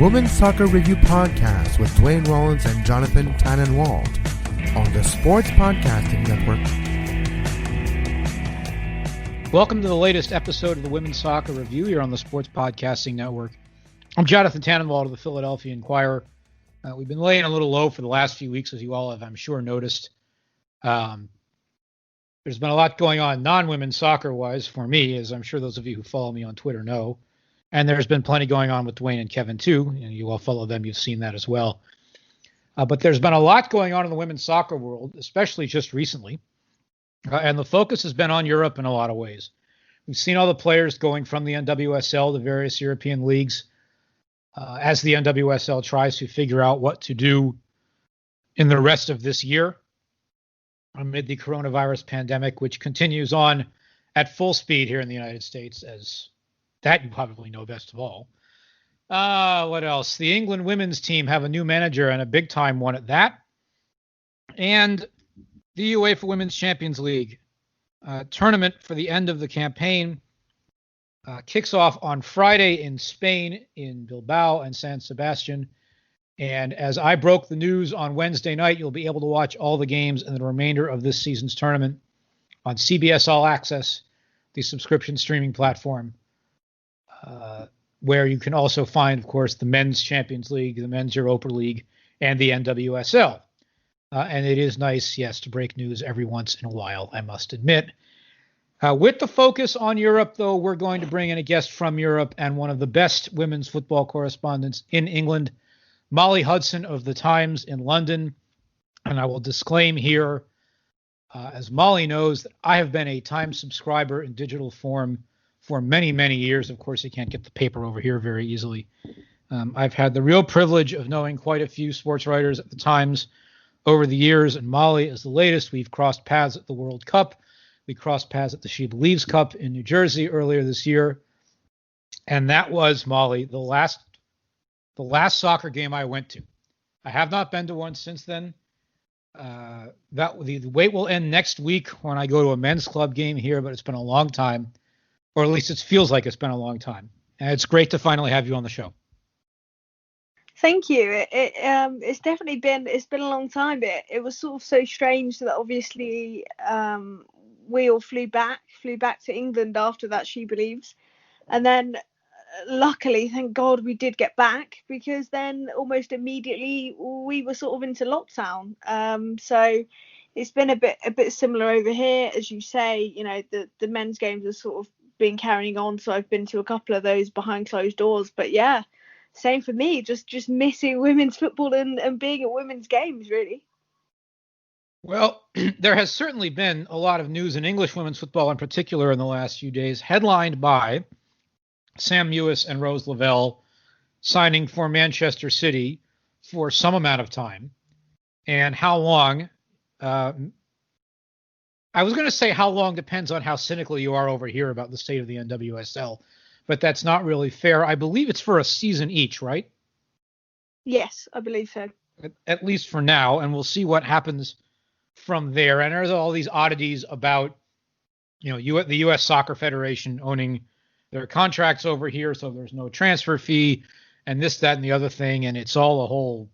Women's Soccer Review Podcast with Dwayne Rollins and Jonathan Tannenwald on the Sports Podcasting Network. Welcome to the latest episode of the Women's Soccer Review here on the Sports Podcasting Network. I'm Jonathan Tannenwald of the Philadelphia Inquirer. We've been laying a little low for the last few weeks, as you all have, I'm sure, noticed. There's been a lot going on non-women's soccer-wise for me, as I'm sure those of you who follow me on Twitter know. And there's been plenty going on with Dwayne and Kevin, too. You all follow them. You've seen that as well. But there's been a lot going on in the women's soccer world, especially just recently. And the focus has been on Europe in a lot of ways. We've seen all the players going from the NWSL to various European leagues as the NWSL tries to figure out what to do in the rest of this year amid the coronavirus pandemic, which continues on at full speed here in the United States, as that you probably know best of all. What else? The England women's team have a new manager, and a big-time one at that. And the UEFA Women's Champions League tournament for the end of the campaign kicks off on Friday in Spain, in Bilbao and San Sebastian. And as I broke the news on Wednesday night, you'll be able to watch all the games in the remainder of this season's tournament on CBS All Access, the subscription streaming platform, where you can also find, of course, the Men's Champions League, the Men's Europa League, and the NWSL. And it is nice, yes, to break news every once in a while, I must admit. With the focus on Europe, though, we're going to bring in a guest from Europe and one of the best women's football correspondents in England, Molly Hudson of The Times in London. And I will disclaim here, as Molly knows, that I have been a Times subscriber in digital form for many, many years. Of course, you can't get the paper over here very easily. I've had the real privilege of knowing quite a few sports writers at The Times over the years, and Molly is the latest. We've crossed paths at the World Cup. We crossed paths at the She Believes Cup in New Jersey earlier this year. And that was, Molly, the last soccer game I went to. I have not been to one since then. The wait will end next week when I go to a men's club game here, but it's been a long time, or at least it feels like it's been a long time. And it's great to finally have you on the show. Thank you. It's definitely been a long time. It was sort of so strange that obviously we all flew back to England after that She Believes, and then luckily, thank God, we did get back, because then almost immediately we were sort of into lockdown. So it's been a bit similar over here, as you say. You know, the men's games have sort of been carrying on, so I've been to a couple of those behind closed doors. But yeah, same for me, just missing women's football and being at women's games, really. Well, there has certainly been a lot of news in English women's football in particular in the last few days, headlined by Sam Mewis and Rose Lavelle signing for Manchester City for some amount of time. And how long, I was going to say how long depends on how cynical you are over here about the state of the NWSL, but that's not really fair. I believe it's for a season each, right? Yes, I believe so. At least for now, and we'll see what happens from there. And there's all these oddities about, the U.S. Soccer Federation owning their contracts over here, so there's no transfer fee, and this, that, and the other thing, and it's all a whole.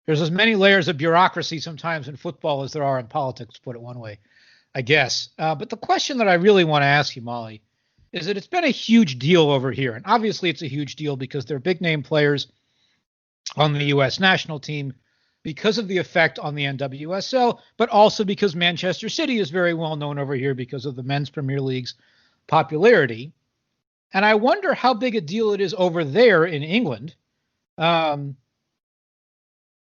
There's as many layers of bureaucracy sometimes in football as there are in politics, to put it one way, I guess. But the question that I really want to ask you, Molly, is that it's been a huge deal over here, and obviously it's a huge deal because they're big-name players on the U.S. national team because of the effect on the NWSL, but also because Manchester City is very well known over here because of the Men's Premier League's popularity. And I wonder how big a deal it is over there in England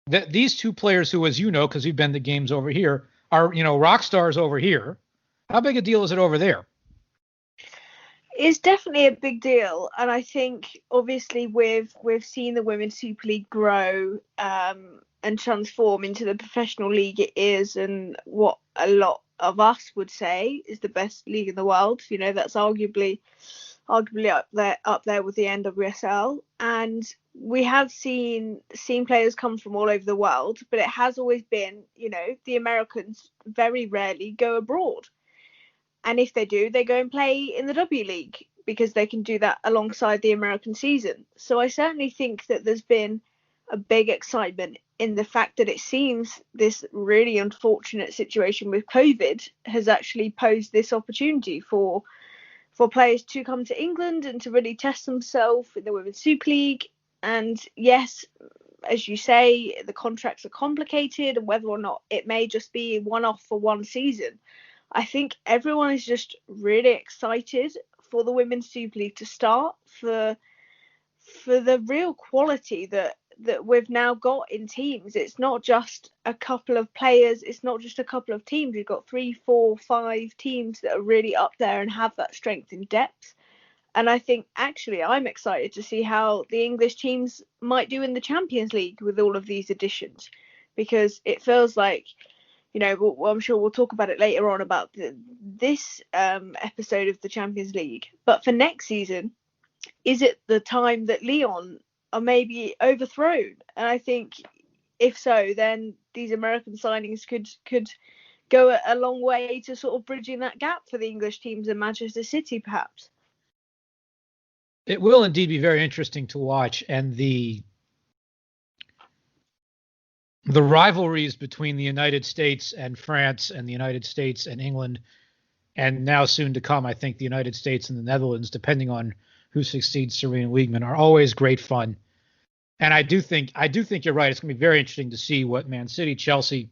that these two players who, as you know, because you've been to games over here, are, rock stars over here. How big a deal is it over there? It's definitely a big deal. And I think, obviously, we've seen the Women's Super League grow and transform into the professional league it is, and what a lot of us would say is the best league in the world. That's arguably up there with the NWSL. And we have seen players come from all over the world, but it has always been, the Americans very rarely go abroad. And if they do, they go and play in the W League. because they can do that alongside the American season. So I certainly think that there's been a big excitement in the fact that it seems this really unfortunate situation with COVID has actually posed this opportunity for players to come to England and to really test themselves in the Women's Super League. And yes, as you say, the contracts are complicated, and whether or not it may just be one-off for one season, I think everyone is just really excited for the Women's Super League to start, for the real quality that we've now got in teams. It's not just a couple of players, it's not just a couple of teams. We've got 3, 4, 5 teams that are really up there and have that strength in depth. And I think actually I'm excited to see how the English teams might do in the Champions League with all of these additions, because it feels like, you know, well, I'm sure we'll talk about it later on about this episode of the Champions League. But for next season, is it the time that Lyon are maybe overthrown? And I think if so, then these American signings could go a long way to sort of bridging that gap for the English teams in Manchester City, perhaps. It will indeed be very interesting to watch, and the rivalries between the United States and France and the United States and England, and now soon to come, I think, the United States and the Netherlands, depending on who succeeds Serena Wiegman, are always great fun. And I do think you're right. It's going to be very interesting to see what Man City, Chelsea,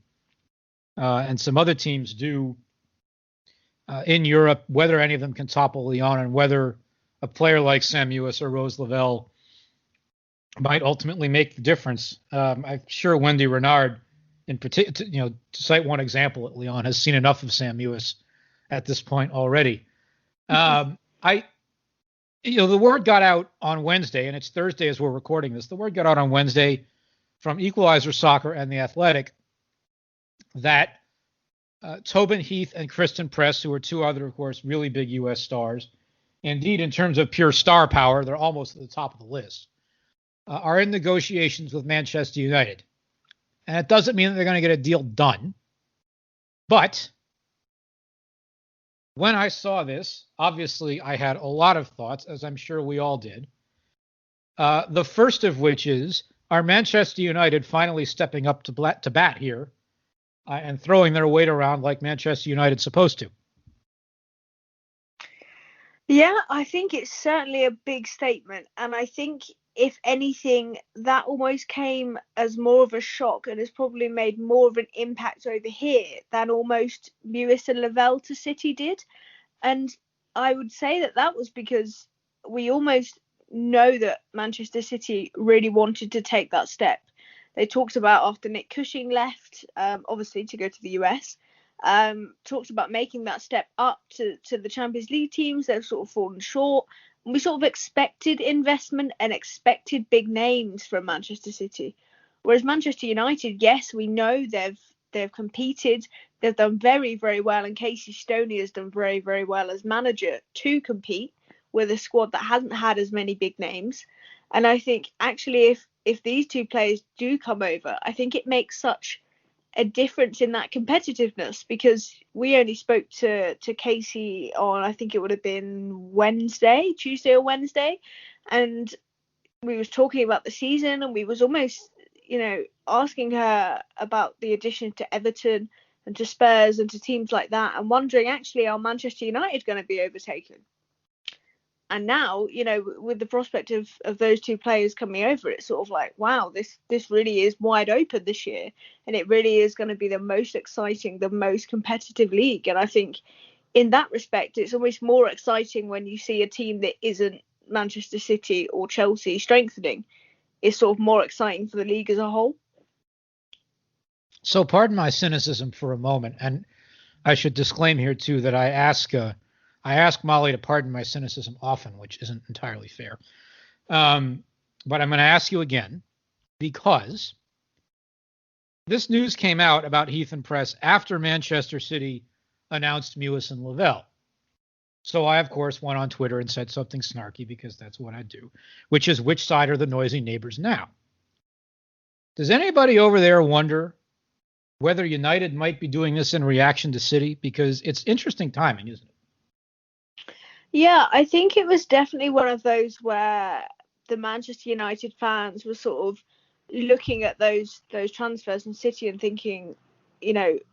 and some other teams do in Europe, whether any of them can topple Lyon, and whether a player like Sam Ewis or Rose Lavelle might ultimately make the difference. I'm sure Wendy Renard, in particular, you know, to cite one example at Lyon, has seen enough of Sam Ewis at this point already. The word got out on Wednesday, and it's Thursday as we're recording this. The word got out on Wednesday from Equalizer Soccer and The Athletic that Tobin Heath and Kristen Press, who are two other, of course, really big U.S. stars, indeed, in terms of pure star power, they're almost at the top of the list, are in negotiations with Manchester United. And it doesn't mean that they're going to get a deal done. But when I saw this, obviously I had a lot of thoughts, as I'm sure we all did. The first of which is, are Manchester United finally stepping up to bat here and throwing their weight around like Manchester United's supposed to? Yeah, I think it's certainly a big statement. And I think, if anything, that almost came as more of a shock and has probably made more of an impact over here than almost Lewis and Lavelle to City did. And I would say that was because we almost know that Manchester City really wanted to take that step. They talked about, after Nick Cushing left, obviously to go to the US, talked about making that step up to the Champions League teams. They've sort of fallen short. And we sort of expected investment and expected big names from Manchester City. Whereas Manchester United, yes, we know they've competed. They've done very, very well. And Casey Stoney has done very, very well as manager to compete with a squad that hasn't had as many big names. And I think actually if these two players do come over, I think it makes such a difference in that competitiveness, because we only spoke to Casey on, I think it would have been Tuesday or Wednesday, and we was talking about the season, and we was almost, you know, asking her about the addition to Everton and to Spurs and to teams like that, and wondering, actually, are Manchester United going to be overtaken? And now, you know, with the prospect of those two players coming over, it's sort of like, wow, this really is wide open this year. And it really is going to be the most exciting, the most competitive league. And I think in that respect, it's almost more exciting when you see a team that isn't Manchester City or Chelsea strengthening. It's sort of more exciting for the league as a whole. So pardon my cynicism for a moment. And I should disclaim here, too, that I ask Molly to pardon my cynicism often, which isn't entirely fair. But I'm going to ask you again, because this news came out about Heath and Press after Manchester City announced Mewis and Lavelle. So I, of course, went on Twitter and said something snarky, because that's what I do, which is, which side are the noisy neighbors now? Does anybody over there wonder whether United might be doing this in reaction to City? Because it's interesting timing, isn't it? Yeah, I think it was definitely one of those where the Manchester United fans were sort of looking at those transfers in City and thinking,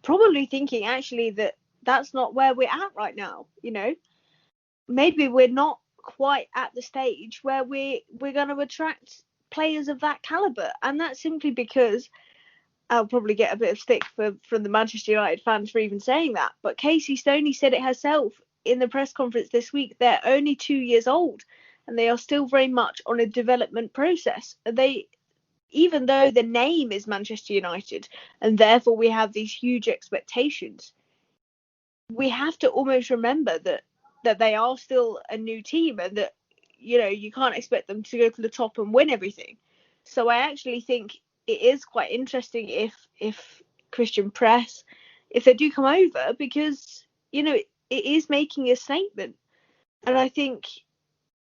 probably thinking actually that that's not where we're at right now. Maybe we're not quite at the stage where we're going to attract players of that caliber, and that's simply because I'll probably get a bit of stick from the Manchester United fans for even saying that. But Casey Stoney said it herself in the press conference this week. They're only 2 years old, and they are still very much on a development process. Even though the name is Manchester United, and therefore we have these huge expectations, we have to almost remember that they are still a new team, and that you can't expect them to go to the top and win everything. So I actually think it is quite interesting if Christian Press, if they do come over, because it is making a statement. And I think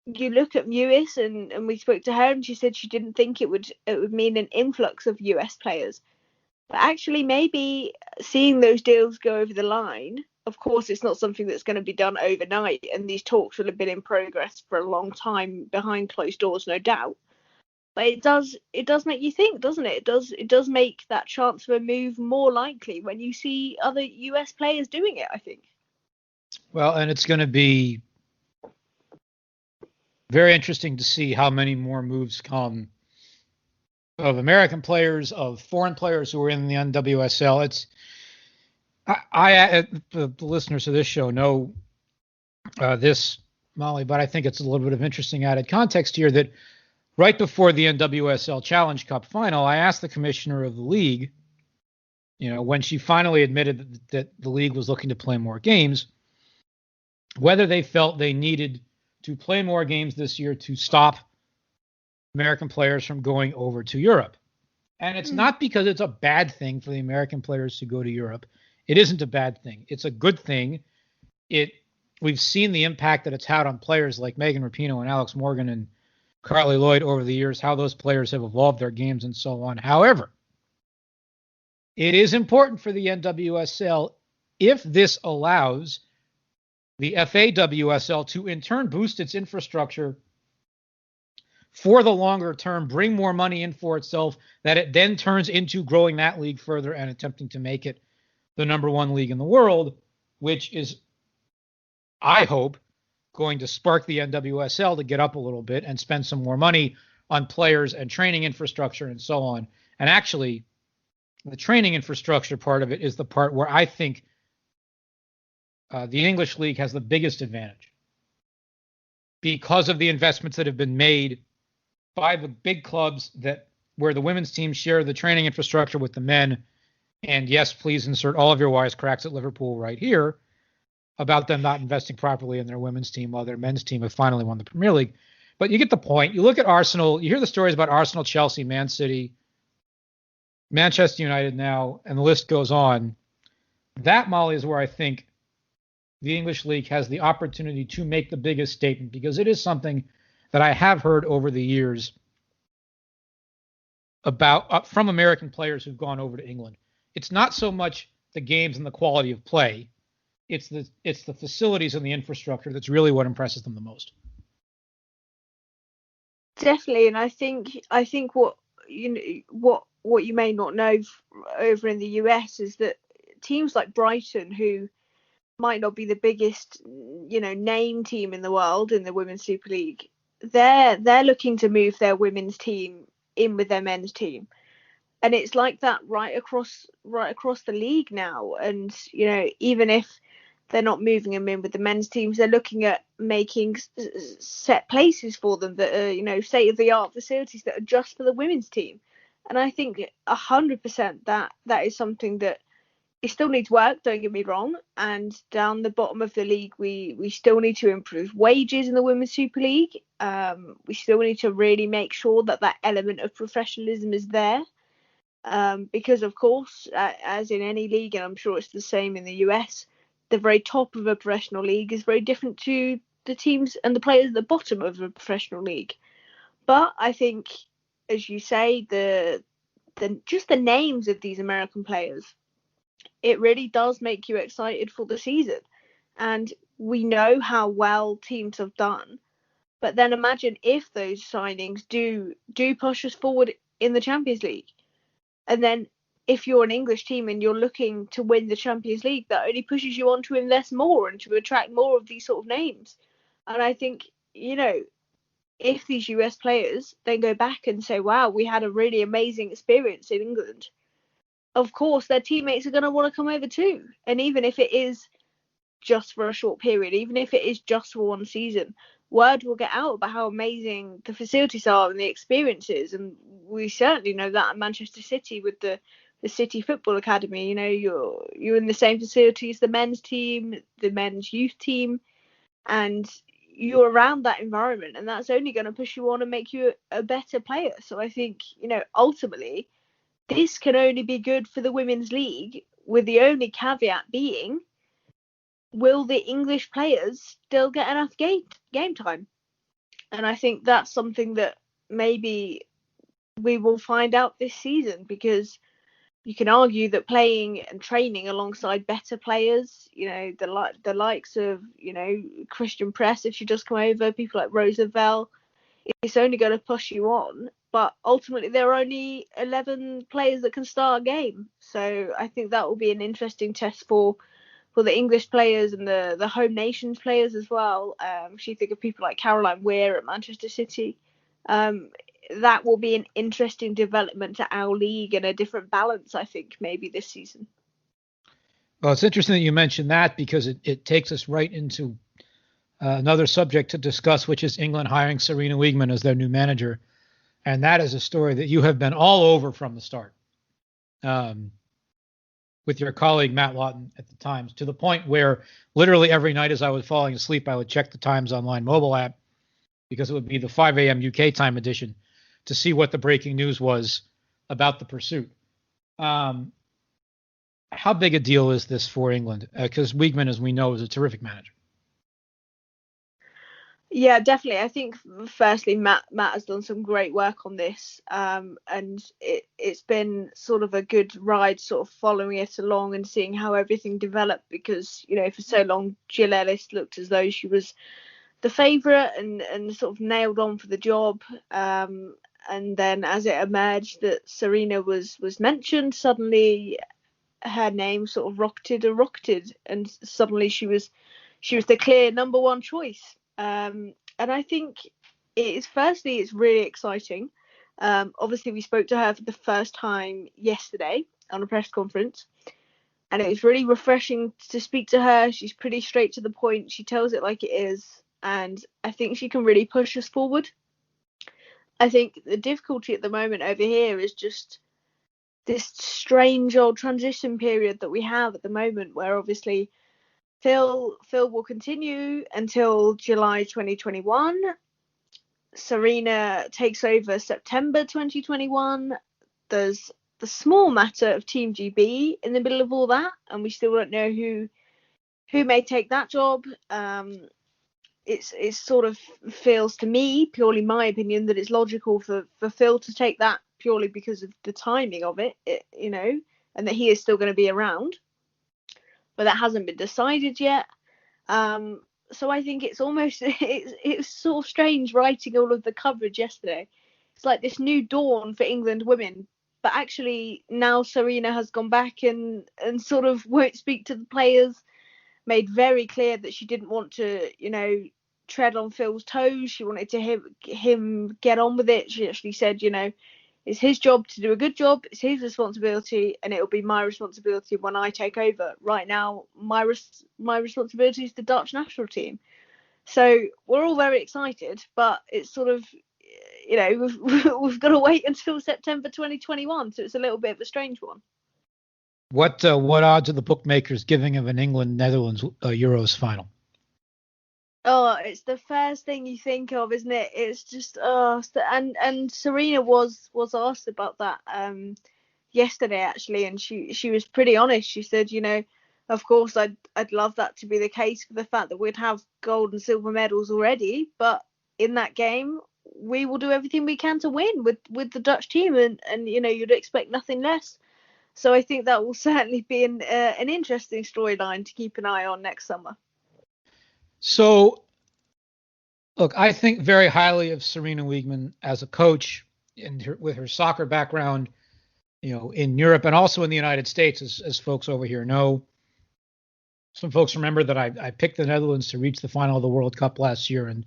you look at Lewis, and we spoke to her, and she said she didn't think it would mean an influx of US players. But actually, maybe seeing those deals go over the line, of course, it's not something that's going to be done overnight, and these talks will have been in progress for a long time behind closed doors, no doubt. But it does make you think, doesn't it? It does make that chance of a move more likely when you see other US players doing it, I think. Well, and it's going to be very interesting to see how many more moves come of American players, of foreign players who are in the NWSL. The listeners of this show know this, Molly, but I think it's a little bit of interesting added context here that right before the NWSL Challenge Cup final, I asked the commissioner of the league, when she finally admitted that the league was looking to play more games, whether they felt they needed to play more games this year to stop American players from going over to Europe. And it's not because it's a bad thing for the American players to go to Europe. It isn't a bad thing. It's a good thing. We've seen the impact that it's had on players like Megan Rapinoe and Alex Morgan and Carly Lloyd over the years, how those players have evolved their games and so on. However, it is important for the NWSL, if this allows the FAWSL to in turn boost its infrastructure for the longer term, bring more money in for itself, that it then turns into growing that league further and attempting to make it the number one league in the world, which is, I hope, going to spark the NWSL to get up a little bit and spend some more money on players and training infrastructure and so on. And actually, the training infrastructure part of it is the part where I think the English League has the biggest advantage because of the investments that have been made by the big clubs where the women's team share the training infrastructure with the men. And yes, please insert all of your wisecracks at Liverpool right here about them not investing properly in their women's team while their men's team have finally won the Premier League. But you get the point. You look at Arsenal, you hear the stories about Arsenal, Chelsea, Man City, Manchester United now, and the list goes on. That, Molly, is where I think the English League has the opportunity to make the biggest statement, because it is something that I have heard over the years about from American players who've gone over to England. It's not so much the games and the quality of play. It's the facilities and the infrastructure that's really what impresses them the most. Definitely, and I think what you may not know over in the US is that teams like Brighton, who might not be the biggest name team in the world in the Women's Super League, they're looking to move their women's team in with their men's team, and it's like that right across the league now. And even if they're not moving them in with the men's teams, they're looking at making set places for them that are state of the art facilities that are just for the women's team. And I think 100% that is something that it still needs work, don't get me wrong. And down the bottom of the league, we still need to improve wages in the Women's Super League. We still need to really make sure that element of professionalism is there. Because, of course, as in any league, and I'm sure it's the same in the US, the very top of a professional league is very different to the teams and the players at the bottom of a professional league. But I think, as you say, just the names of these American players, it really does make you excited for the season. and we know how well teams have done. But then imagine if those signings do push us forward in the Champions League, and then if you're an English team and you're looking to win the Champions League, that only pushes you on to invest more and to attract more of these sort of names. And I think, if these US players then go back and say, wow, we had a really amazing experience in England, of course their teammates are going to want to come over too. And even if it is just for a short period, even if it is just for one season, word will get out about how amazing the facilities are and the experiences. And we certainly know that at Manchester City with the City Football Academy. You're in the same facilities, the men's team, the men's youth team, and you're around that environment, and that's only going to push you on and make you a better player. So I think, ultimately, this can only be good for the Women's League, with the only caveat being, will the English players still get enough game time? And I think that's something that maybe we will find out this season, because you can argue that playing and training alongside better players, the likes of, Christian Press, if she does come over, people like Roosevelt, it's only going to push you on. But ultimately, there are only 11 players that can start a game. So I think that will be an interesting test for the English players and the home nations players as well. You think of people like Caroline Weir at Manchester City. That will be an interesting development to our league and a different balance, I think, maybe this season. Well, it's interesting that you mentioned that, because it takes us right into another subject to discuss, which is England hiring Sarina Wiegman as their new manager. And that is a story that you have been all over from the start, with your colleague Matt Lawton at the Times, to the point where literally every night as I was falling asleep, I would check the Times online mobile app, because it would be the 5 a.m. UK time edition, to see what the breaking news was about the pursuit. How big a deal is this for England? Because Wiegman, as we know, is a terrific manager. Yeah, definitely. I think firstly, Matt has done some great work on this, and it's been sort of a good ride, sort of following it along and seeing how everything developed. Because for so long, Jill Ellis looked as though she was the favourite and sort of nailed on for the job. And then as it emerged that Sarina was mentioned, suddenly her name sort of rocketed, and suddenly she was the clear number one choice. And I think it's really exciting. Obviously, we spoke to her for the first time yesterday on a press conference, and it was really refreshing to speak to her. She's pretty straight to the point. She tells it like it is, and I think she can really push us forward. I think the difficulty at the moment over here is just this strange old transition period that we have at the moment, where obviously Phil will continue until July 2021. Sarina takes over September 2021. There's the small matter of Team GB in the middle of all that, and we still don't know who may take that job. It sort of feels to me, purely my opinion, that it's logical for Phil to take that, purely because of the timing of it, and that he is still going to be around. But that hasn't been decided yet. So I think it's almost it's sort of strange writing all of the coverage yesterday. It's like this new dawn for England women, but actually now Sarina has gone back and sort of won't speak to the players. Made very clear that she didn't want to, tread on Phil's toes. She wanted to him get on with it. She actually said, it's his job to do a good job. It's his responsibility, and it'll be my responsibility when I take over. Right now, my responsibility is the Dutch national team. So we're all very excited, but it's sort of, we've got to wait until September 2021. So it's a little bit of a strange one. What odds are the bookmakers giving of an England-Netherlands Euros final? Oh, it's the first thing you think of, isn't it? It's just and Sarina was asked about that yesterday actually, and she was pretty honest. She said, of course I'd love that to be the case, for the fact that we'd have gold and silver medals already, but in that game we will do everything we can to win with the Dutch team, and you'd expect nothing less. So I think that will certainly be an interesting storyline to keep an eye on next summer. So, look, I think very highly of Serena Wiegman as a coach with her soccer background, in Europe and also in the United States, as folks over here know. Some folks remember that I picked the Netherlands to reach the final of the World Cup last year, and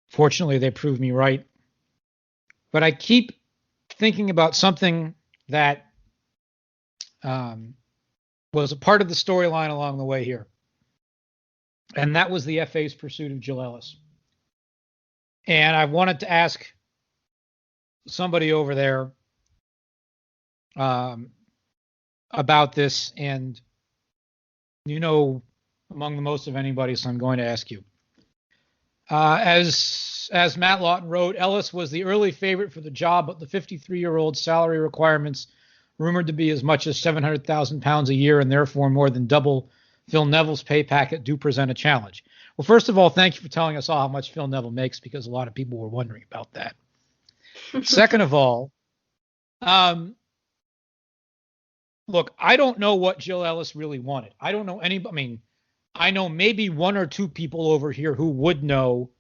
fortunately they proved me right. But I keep thinking about something that was a part of the storyline along the way here, and that was the FA's pursuit of Jill Ellis. And I wanted to ask somebody over there about this, and among the most of anybody, so I'm going to ask you. As Matt Lawton wrote, Ellis was the early favorite for the job, but the 53-year-old salary requirements, rumored to be as much as £700,000 a year and therefore more than double Phil Neville's pay packet, do present a challenge. Well, first of all, thank you for telling us all how much Phil Neville makes, because a lot of people were wondering about that. Second of all, look, I don't know what Jill Ellis really wanted. I don't know anybody. I mean, I know maybe one or two people over here who would know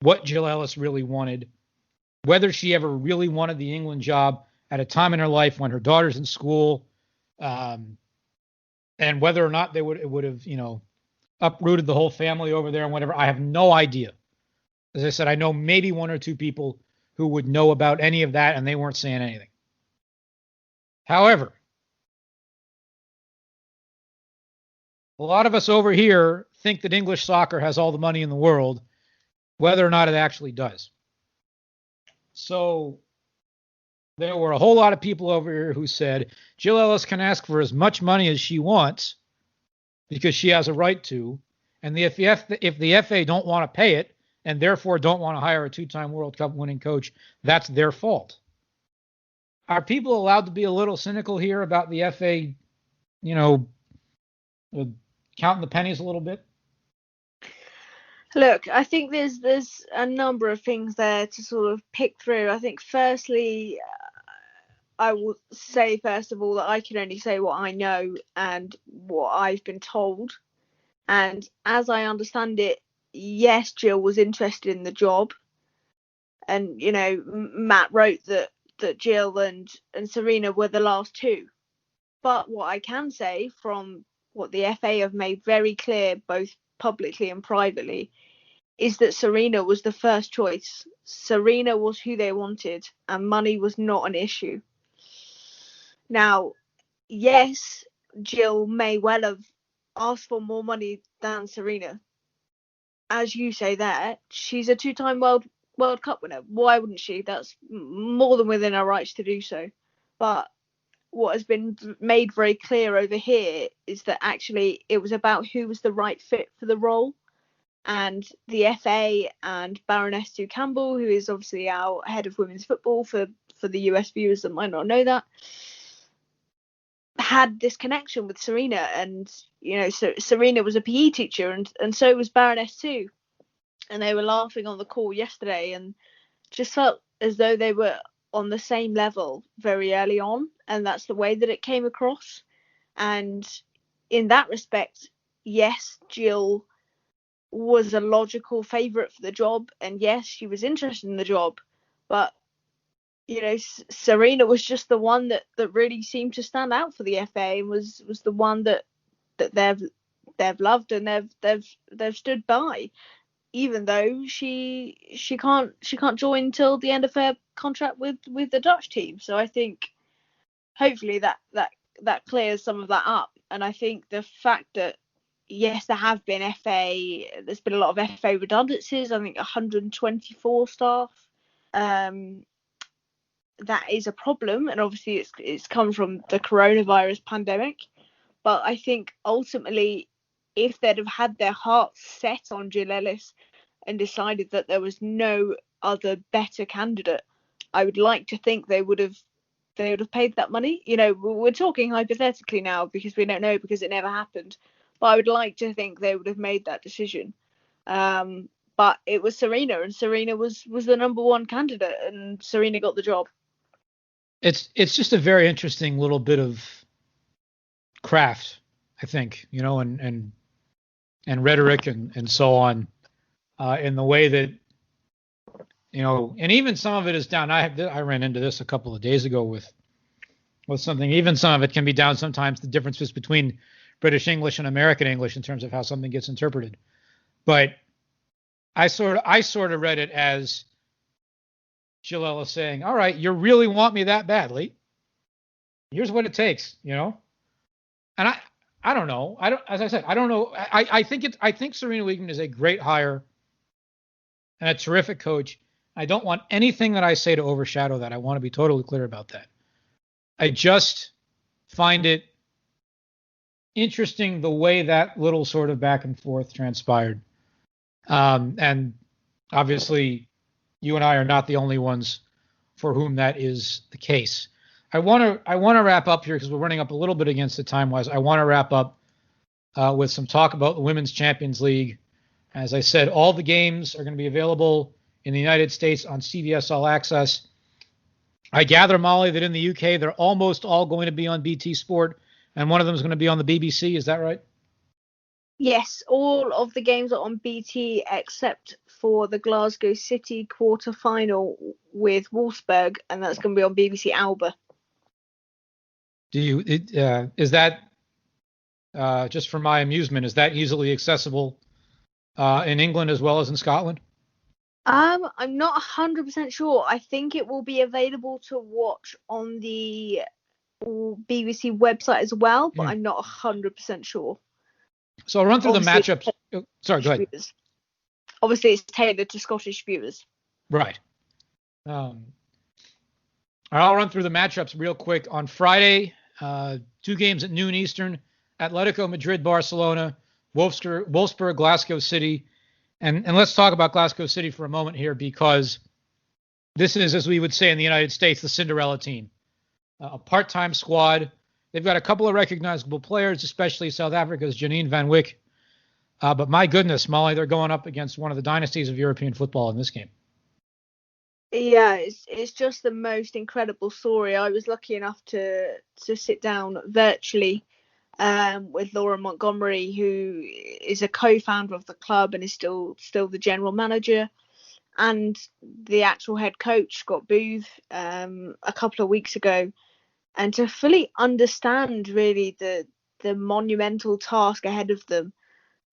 what Jill Ellis really wanted, whether she ever really wanted the England job at a time in her life when her daughter's in school, and whether or not it would have, uprooted the whole family over there and whatever. I have no idea. As I said, I know maybe one or two people who would know about any of that, and they weren't saying anything. However, a lot of us over here think that English soccer has all the money in the world, whether or not it actually does. So there were a whole lot of people over here who said Jill Ellis can ask for as much money as she wants because she has a right to, and if the FA don't want to pay it and therefore don't want to hire a two-time World Cup winning coach, that's their fault. Are people allowed to be a little cynical here about the FA, counting the pennies a little bit? Look, I think there's a number of things there to sort of pick through. I think firstly, I will say first of all that I can only say what I know and what I've been told. And as I understand it, yes, Jill was interested in the job. And, Matt wrote that Jill and Serena were the last two. But what I can say from what the FA have made very clear, both publicly and privately, is that Serena was the first choice. Serena was who they wanted, and money was not an issue. Now, yes, Jill may well have asked for more money than Serena. As you say there, she's a two-time World Cup winner. Why wouldn't she? That's more than within her rights to do so. But what has been made very clear over here is that actually it was about who was the right fit for the role. And the FA and Baroness Sue Campbell, who is obviously our head of women's football for the US viewers that might not know that, had this connection with Serena. And, so Serena was a PE teacher and so was Baroness Sue. And they were laughing on the call yesterday and just felt as though they were on the same level very early on. And that's the way that it came across. And in that respect, yes, Jill was a logical favourite for the job, and yes, she was interested in the job, but Serena was just the one that really seemed to stand out for the FA and was the one that they've loved and they've stood by, even though she can't join till the end of her contract with the Dutch team. So I think hopefully that clears some of that up. And I think the fact that yes, there's been a lot of FA redundancies, I think 124 staff. That is a problem, and obviously it's come from the coronavirus pandemic. But I think ultimately, if they'd have had their hearts set on Jill Ellis and decided that there was no other better candidate, I would like to think they would have paid that money. We're talking hypothetically now because we don't know, because it never happened. But I would like to think they would have made that decision. But it was Serena, and Serena was the number one candidate, and Serena got the job. It's just a very interesting little bit of craft, I think, and and rhetoric and so on, in the way that, and even some of it is down. I ran into this a couple of days ago with something. Even some of it can be down sometimes, the differences between British English and American English in terms of how something gets interpreted. But I sort of read it as Jill Ellis saying, all right, you really want me that badly. Here's what it takes, And I don't know. As I said, I don't know. I think Serena Wiegman is a great hire and a terrific coach. I don't want anything that I say to overshadow that. I want to be totally clear about that. I just find it interesting the way that little sort of back and forth transpired. And obviously, you and I are not the only ones for whom that is the case. I want to wrap up here because we're running up a little bit against the time-wise. I want to wrap up with some talk about the Women's Champions League. As I said, all the games are going to be available in the United States on CBS All Access. I gather, Molly, that in the UK, they're almost all going to be on BT Sport, and one of them is going to be on the BBC. Is that right? Yes, all of the games are on BT except for the Glasgow City quarter-final with Wolfsburg, and that's going to be on BBC Alba. Is that, just for my amusement, is that easily accessible in England as well as in Scotland? I'm not 100% sure. I think it will be available to watch on the BBC website as well, but I'm not 100% sure. So I'll run through the matchups. Sorry, go ahead. Obviously, it's tailored to Scottish viewers. Right. I'll run through the matchups real quick. On Friday, 2 games at noon Eastern, Atletico Madrid, Barcelona, Wolfsburg, Glasgow City. And let's talk about Glasgow City for a moment here, because this is, as we would say in the United States, the Cinderella team. A part-time squad. They've got a couple of recognizable players, especially South Africa's Janine Van Wyk. But my goodness, Molly, they're going up against one of the dynasties of European football in this game. Yeah, it's just the most incredible story. I was lucky enough to sit down virtually with Laura Montgomery, who is a co-founder of the club and is still the general manager, and the actual head coach, Scott Booth, a couple of weeks ago. And to fully understand really the monumental task ahead of them,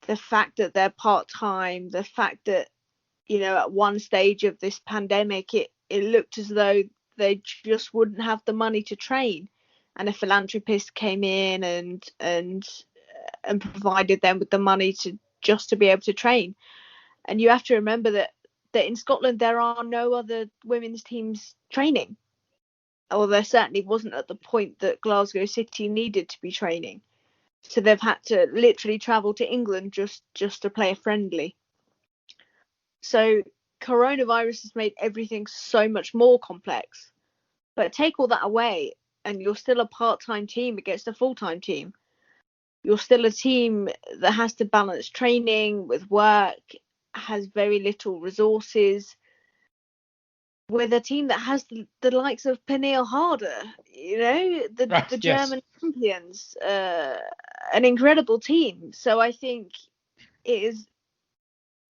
the fact that they're part-time, the fact that, at one stage of this pandemic, it looked as though they just wouldn't have the money to train. And a philanthropist came in and provided them with the money to be able to train. And you have to remember that in Scotland, there are no other women's teams training. Or there certainly wasn't at the point that Glasgow City needed to be training. So they've had to literally travel to England just to play a friendly. So coronavirus has made everything so much more complex. But take all that away and you're still a part-time team against a full-time team. You're still a team that has to balance training with work, has very little resources, with a team that has the likes of Pernille Harder, the German champions, an incredible team. So I think it's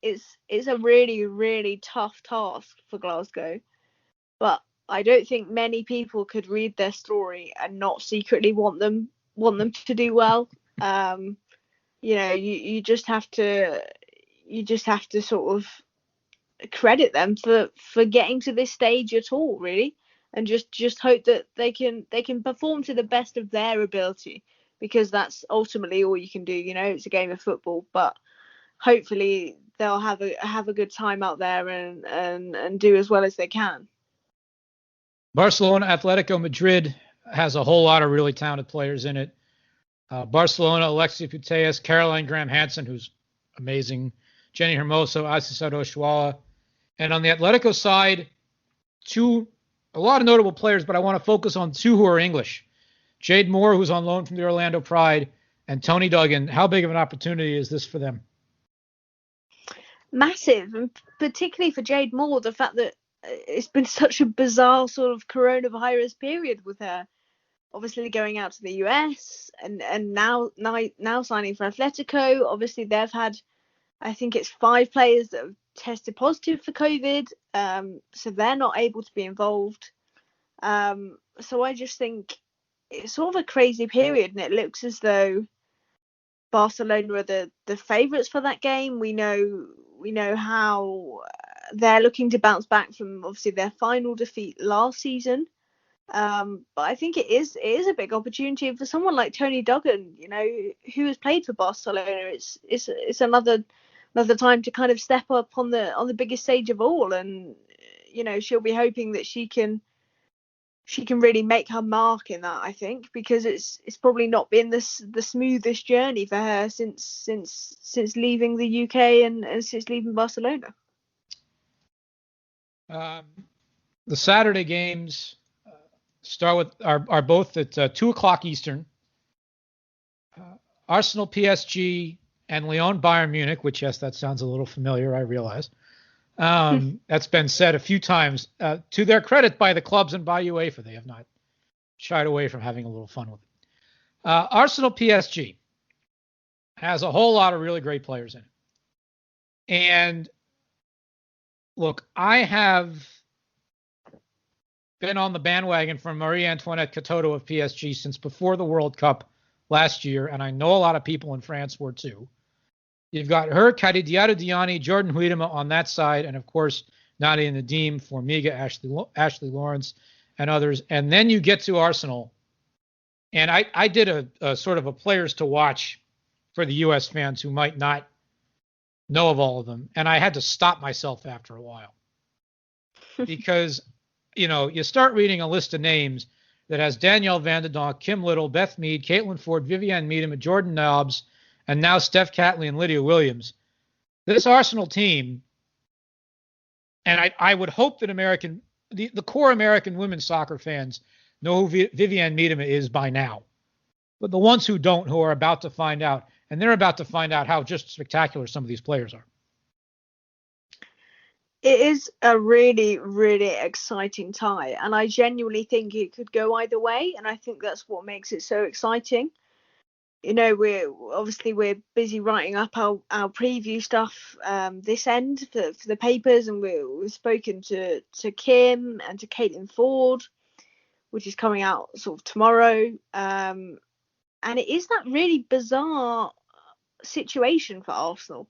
a really, really tough task for Glasgow. But I don't think many people could read their story and not secretly want them to do well. You just have to sort of credit them for getting to this stage at all, really, and just hope that they can perform to the best of their ability, because that's ultimately all you can do. It's a game of football, but hopefully they'll have a good time out there and do as well as they can. Barcelona, Atletico Madrid has a whole lot of really talented players in it. Barcelona, Alexia Putellas, Caroline Graham-Hansen, who's amazing, Jenny Hermoso, Aissatou Oshoala. And on the Atletico side, a lot of notable players, but I want to focus on 2 who are English. Jade Moore, who's on loan from the Orlando Pride, and Tony Duggan. How big of an opportunity is this for them? Massive, and particularly for Jade Moore, the fact that it's been such a bizarre sort of coronavirus period with her. obviously going out to the US and now signing for Atletico. Obviously they've had, I think it's 5 players that have tested positive for COVID, so they're not able to be involved. So I just think it's sort of a crazy period, and it looks as though Barcelona are the favourites for that game. We know how they're looking to bounce back from obviously their final defeat last season. But I think it is a big opportunity for someone like Tony Duggan, who has played for Barcelona. It's another time to kind of step up on the biggest stage of all, and she'll be hoping that she can really make her mark in that, I think, because it's probably not been the smoothest journey for her since leaving the UK and since leaving Barcelona. The Saturday games start with are both at 2:00 Eastern. Arsenal, PSG, and Lyon, Bayern Munich. Which, yes, that sounds a little familiar, I realize. That's been said a few times. To their credit, by the clubs and by UEFA, they have not shied away from having a little fun with it. Arsenal, PSG has a whole lot of really great players in it. And look, I have been on the bandwagon from Marie-Antoinette Katoto of PSG since before the World Cup last year, and I know a lot of people in France were too. You've got her, Kadidiata Diani, Jordan Huitema on that side, and of course, Nadia Nadim, Formiga, Ashley Lawrence, and others. And then you get to Arsenal, and I did a sort of a players to watch for the U.S. fans who might not know of all of them, and I had to stop myself after a while because you start reading a list of names that has Danielle Van de Donk, Kim Little, Beth Mead, Caitlin Ford, Vivienne Miedema, Jordan Nobbs, and now Steph Catley and Lydia Williams. This Arsenal team, and I would hope that the core American women's soccer fans know who Vivienne Miedema is by now. But the ones who don't, who are about to find out, and they're about to find out how just spectacular some of these players are. It is a really, really exciting tie, and I genuinely think it could go either way, and I think that's what makes it so exciting. We're busy writing up our preview stuff this end for the papers, and we've spoken to Kim and to Caitlin Ford, which is coming out sort of tomorrow. And it is that really bizarre situation for Arsenal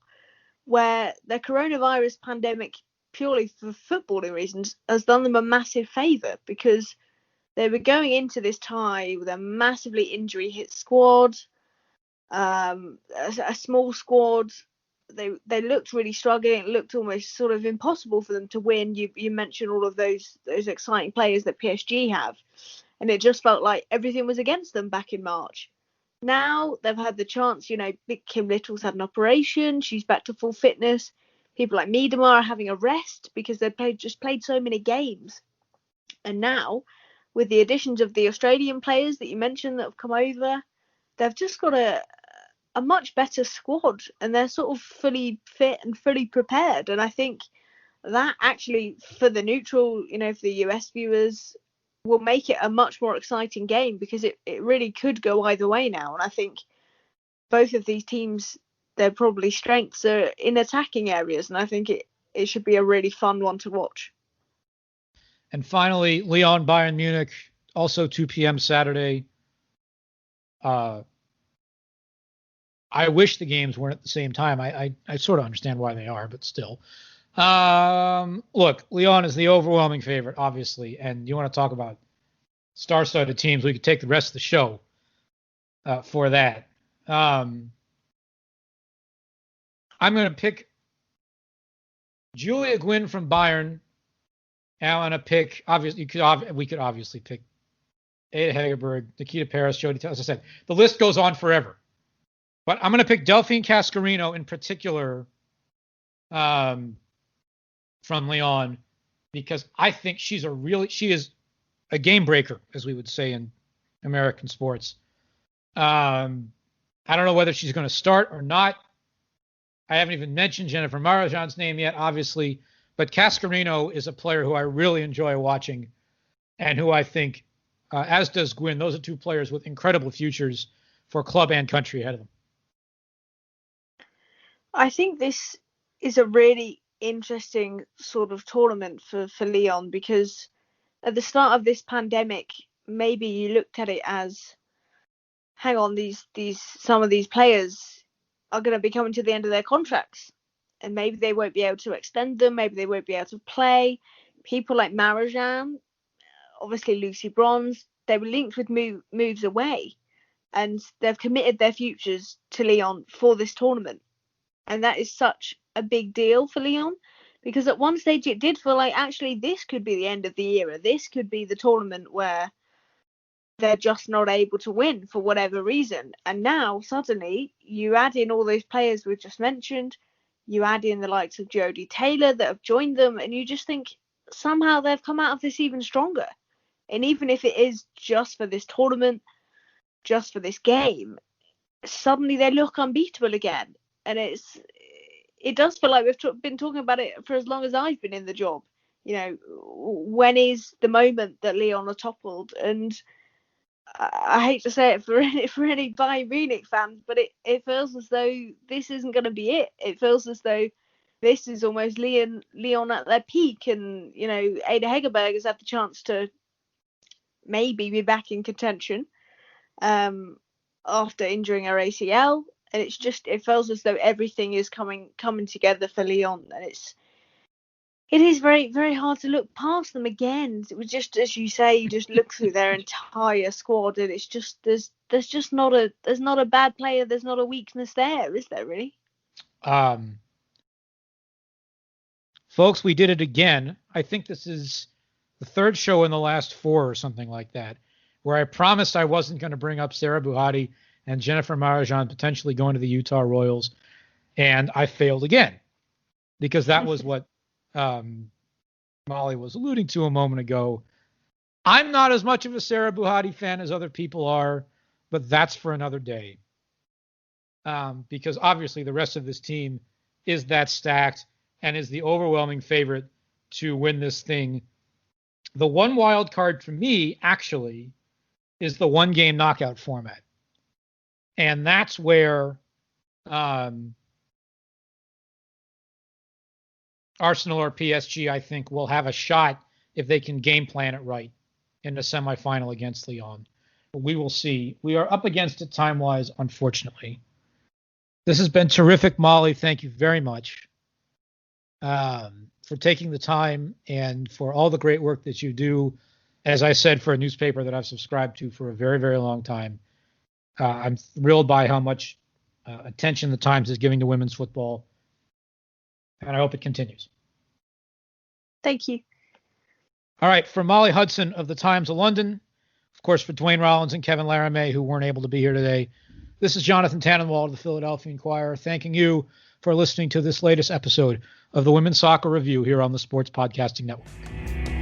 where the coronavirus pandemic, purely for footballing reasons, has done them a massive favour, because they were going into this tie with a massively injury hit squad. A small squad. They looked really struggling. It looked almost sort of impossible for them to win. You mentioned all of those exciting players that PSG have, and it just felt like everything was against them back in March. Now they've had the chance. Big Kim Little's had an operation. She's back to full fitness. People like Miedema are having a rest because they've played so many games. And now, with the additions of the Australian players that you mentioned that have come over, they've just got a much better squad, and they're sort of fully fit and fully prepared. And I think that actually, for the neutral, for the US viewers, will make it a much more exciting game, because it really could go either way now. And I think both of these teams, their probably strengths are in attacking areas, and I think it should be a really fun one to watch. And finally, Lyon, Bayern Munich, also 2 p.m. Saturday. I wish the games weren't at the same time. I sort of understand why they are, but still. Look, Lyon is the overwhelming favorite, obviously, and you want to talk about star-studded teams, we could take the rest of the show for that. I'm going to pick Julia Gwynn from Bayern. And I'm going to pick, obviously, we could obviously pick Ada Hegerberg, Nikita Paris, Jody Taylor. As I said, the list goes on forever. But I'm going to pick Delphine Cascarino in particular from Lyon, because I think she is a game breaker, as we would say in American sports. I don't know whether she's going to start or not. I haven't even mentioned Jennifer Marajan's name yet, obviously. But Cascarino is a player who I really enjoy watching and who I think as does Gwynn. Those are two players with incredible futures for club and country ahead of them. I think this is a really interesting sort of tournament for Lyon, because at the start of this pandemic, maybe you looked at it as, hang on, these some of these players are going to be coming to the end of their contracts, and maybe they won't be able to extend them, maybe they won't be able to play. People like Marajan, obviously Lucy Bronze, they were linked with moves away, and they've committed their futures to Lyon for this tournament. And that is such a big deal for Lyon, because at one stage it did feel like actually this could be the end of the era. This could be the tournament where they're just not able to win for whatever reason. And now suddenly you add in all those players we've just mentioned, you add in the likes of Jodie Taylor that have joined them, and you just think somehow they've come out of this even stronger. And even if it is just for this tournament, just for this game, suddenly they look unbeatable again. And it does feel like we've been talking about it for as long as I've been in the job. You know, when is the moment that Lyon are toppled? And I hate to say it for any Bayern Munich fans, but it feels as though this isn't going to be it. It feels as though this is almost Lyon at their peak, and you know, Ada Hegerberg has had the chance to maybe be back in contention after injuring her ACL. And it feels as though everything is coming together for Lyon, and it is very, very hard to look past them again. It was just, as you say, you just look through their entire squad, and it's just there's not a bad player, there's not a weakness there, is there really? Folks, we did it again. I think this is the third show in the last 4 or something like that, where I promised I wasn't going to bring up Sarah Buhati and Jennifer Marajan potentially going to the Utah Royals, and I failed again, because that was what Molly was alluding to a moment ago. I'm not as much of a Sarah Buhati fan as other people are, but that's for another day. Because obviously the rest of this team is that stacked and is the overwhelming favorite to win this thing. The one wild card for me, actually, is the one-game knockout format. And that's where Arsenal or PSG, I think, will have a shot if they can game plan it right in the semifinal against Lyon. But we will see. We are up against it time-wise, unfortunately. This has been terrific, Molly. Thank you very much for taking the time and for all the great work that you do, as I said, for a newspaper that I've subscribed to for a very, very long time. I'm thrilled by how much attention the Times is giving to women's football, and I hope it continues. Thank you. All right, for Molly Hudson of the Times of London, of course, for Dwayne Rollins and Kevin Laramie, who weren't able to be here today, this is Jonathan Tannenwald of the Philadelphia Inquirer, thanking you for listening to this latest episode of the Women's Soccer Review here on the Sports Podcasting Network.